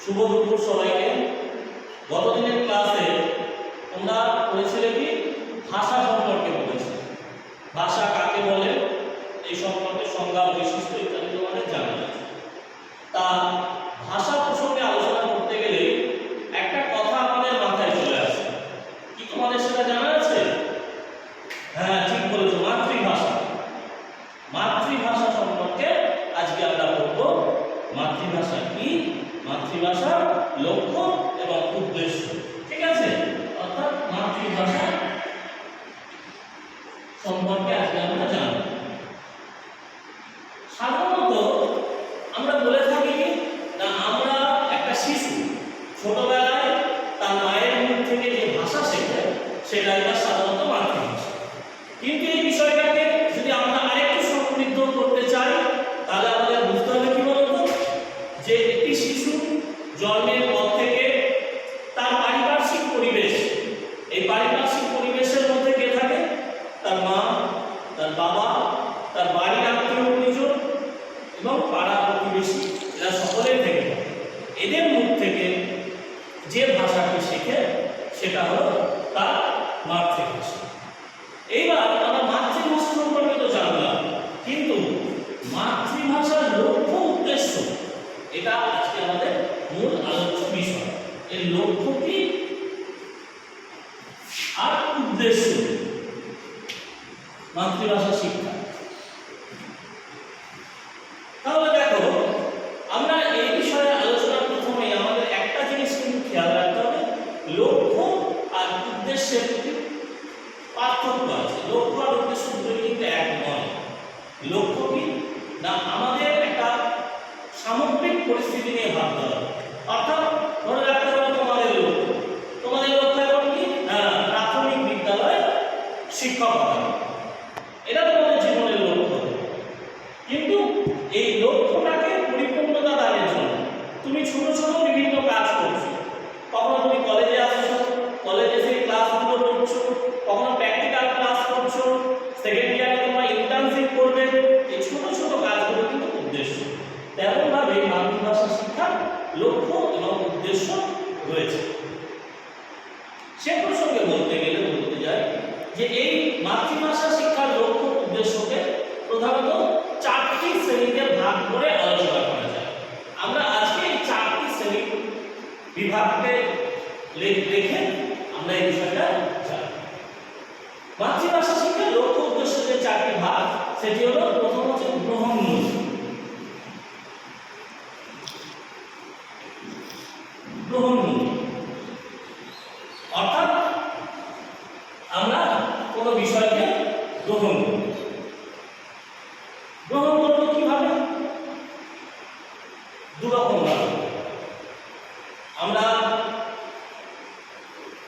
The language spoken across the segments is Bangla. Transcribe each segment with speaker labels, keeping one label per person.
Speaker 1: শুভ দুপুর সবাইকে। গতদিনের ক্লাসে তোমরা পড়েছিলে কি ভাষা সম্পর্কে পড়েছিলে। ভাষা কাকে বলে এই সম্পর্কে সংজ্ঞা, বৈশিষ্ট্য ইত্যাদি তোমাদের জানা আছে। তা ভাষা প্রসঙ্গে আলোচনা করতে গেলে একটা কথা আমাদের মাথায় চলে আসে, কি তোমাদের সেটা জানা আছে? হ্যাঁ, ঠিক বলেছো, মাতৃভাষা। মাতৃভাষা সম্পর্কে আজকে আমরা পড়ব। মাতৃভাষা কি, মাতৃভাষার লক্ষ্য এবং উদ্দেশ্য, ঠিক আছে? অর্থাৎ মাতৃভাষা সম্পর্কে আজকে আমরা জানব। সাধারণত আমরা বলে থাকি না, আমরা একটা শিশু ছোটবেলায় তার মায়ের মুখ থেকে যে ভাষা শেখে সেটাই তার সাধারণত মাতৃভাষা। কিন্তু এই বিষয়টাকে যদি আমরা আরেকটু সমৃদ্ধ করতে চাই তাহলে আমাদের বুঝতে হবে কি বলতো, যে একটি শিশু জন্মের পর থেকে তার পারিপার্শ্বিক পরিবেশ, এই পারিপার্শ্বিক পরিবেশের মধ্যে কে থাকে? তার মা, তার বাবা, তার বাড়ির আত্মীয় পরিজন এবং পাড়া প্রতিবেশী, এরা সকলেই থেকে থাকে। এদের মুখ থেকে যে ভাষাটি শেখে সেটা হলো তার মাতৃভাষা। এইবার আমরা মাতৃভাষা সম্পর্কে তো জানলাম, কিন্তু মাতৃভাষার লক্ষ্য উদ্দেশ্য এটা আজকে আমাদের মূল আলোচ্য বিষয়। এর লক্ষ্য কি আর উদ্দেশ্য মাতৃভাষা শিক্ষা। তাহলে দেখো, আমরা এই বিষয়ে আলোচনার প্রথমে আমাদের একটা জিনিস কিন্তু খেয়াল রাখতে হবে, লক্ষ্য আর উদ্দেশ্যের প্রতি পার্থক্য আছে। লক্ষ্য আর উদ্দেশ্য দুটোই কিন্তু এক নয়। লক্ষ্য কি না, আমাদের একটা সামগ্রিক পরিস্থিতি নিয়ে ভাবতে হবে। অর্থাৎ ধরে রাখতে হবে তোমাদের লক্ষ্য, তোমাদের লক্ষ্য এখন কি? প্রাথমিক বিদ্যালয়ে শিক্ষক হওয়া, এটা তোমাদের জীবনের লক্ষ্য। কিন্তু এই লক্ষ্যটাকে পরিপূর্ণতা দানের জন্য তুমি ছোট ছোট বিভিন্ন কাজ করছো। কখনো তুমি কলেজে আসছো, কলেজে সেই ক্লাসগুলো করছো, কখনো প্র্যাকটিক্যাল ক্লাস করছো, সেকেন্ড ইয়ারে তোমরা ইন্টার্নশিপ করবে। এই ছোট ছোট কাজগুলো কিন্তু উদ্দেশ্য। তেমনভাবে মাতৃভাষা শিক্ষার লক্ষ্য এবং উদ্দেশ্য রয়েছে। সে প্রসঙ্গে বলতে গেলে বলতে যাই যে এই মাতৃভাষা শিক্ষার লক্ষ্য উদ্দেশ্যকে প্রধানত চারটি শ্রেণীতে ভাগ করে আলোচনা করা যায়। আমরা আজকে এই চারটি শ্রেণী বিভাগকে রেখে আমরা এই বিষয়টা জানি। মাতৃভাষা শিক্ষার লক্ষ্য উদ্দেশ্য যে চারটি ভাগ, সেটি হলো প্রথম হচ্ছে গ্রহণমূলক। গ্রহণমূলক অর্থাৎ আমরা কোনো বিষয়কে গ্রহণ করি। গ্রহণ করবো কিভাবে? দুরকম ভাবে। আমরা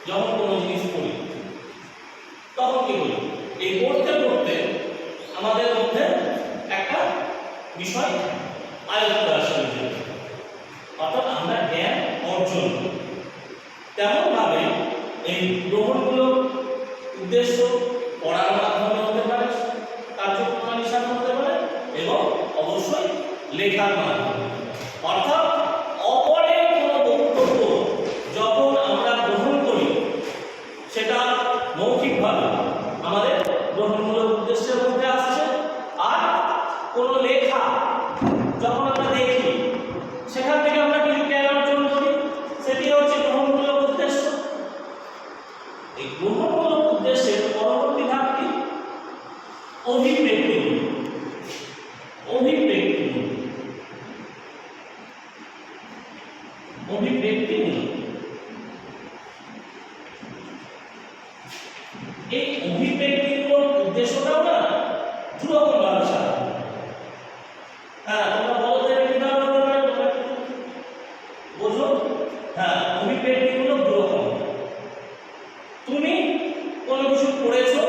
Speaker 1: যখন কোনো জিনিস করি তখন কি করি? এই পড়তে পড়তে আমাদের মধ্যে একটা বিষয় আয়ত্ত আসে, অর্থাৎ আমরা জ্ঞান অর্জন করি। তেমন ভাবে এই গ্রহণমূলক উদ্দেশ্য পড়ার মাধ্যমে হতে পারে, কার্যপ্রণালীর সাথে হতে পারে এবং অবশ্যই লেখার মাধ্যমে। অর্থাৎ অপরের কোনো বক্তব্য যখন আমরা গ্রহণ করি সেটা মৌখিকভাবে আমাদের গ্রহণমূলক উদ্দেশ্যের মধ্যে আসছে, আর কোনো লেখা যখন আমরা দেখি সেখান থেকে আমরা কিছু জ্ঞান অর্জন করি, সেটি হচ্ছে গ্রহণমূলক উদ্দেশ্য। এই গ্রহণমূলক উদ্দেশ্যের পরবর্তী ধাপ কি? অভিব্যক্তিমূলক। অভিব্যক্তিমূলক অভিব্যক্তিমূলক এই অভিব্যক্তিমূলক উদ্দেশ্যটাও না দুরকম ভাবে সাজানো। হ্যাঁ, তোমরা বলতে হবে কিভাবে হতে পারে, তোমরা বোঝো? হ্যাঁ, অভিব্যক্তিমূলক দুরকম। তুমি কোনো কিছু পড়েছো,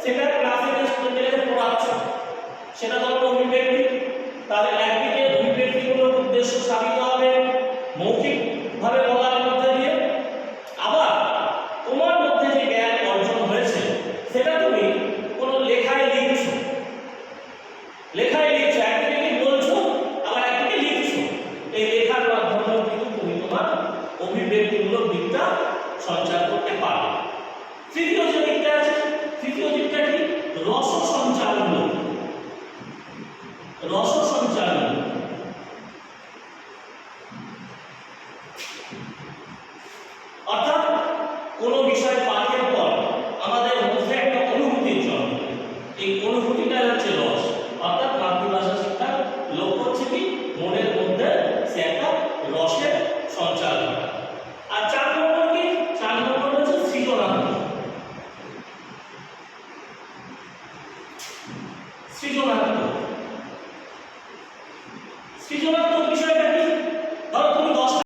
Speaker 1: সেটা ক্লাসে স্টুডেন্টদের পড়াচ্ছ, সেটা তোমার অভিব্যক্তি। তাহলে একদিকে অভিব্যক্তিমূলক উদ্দেশ্য সাধিত হবে মৌখিকভাবে বলার মধ্যে দিয়ে, আবার তোমার মধ্যে যে জ্ঞান অর্জন হয়েছে সেটা তুমি কোনো লেখায় লিখছো। একদিকে কি বলছো, আবার একদিকে লিখছো। এই লেখার মাধ্যমেও কিন্তু তুমি তোমার ব্যক্তিমূলক দিকটা সঞ্চার করতে পারে। তৃতীয় যে দিকটা আছে, তৃতীয় দিকটা কি? রস সঞ্চারমূলক। রস সঞ্চারমূলক অর্থাৎ কোন বিষয় পাঠের পর আমাদের মধ্যে একটা অনুভূতির জন্ম, এই অনুভূতিটা হচ্ছে রস। অর্থাৎ মাতৃভাষা শিক্ষার লক্ষ্য হচ্ছে কি মনের মধ্যে সে একটা রসের সঞ্চার করা। আর 4 নম্বর কি? 4 নম্বর হচ্ছে সৃজনাত্মক। সৃজনাত্মক সৃজনাত্মক বিষয়টা কি? ধরো তুমি 10 টা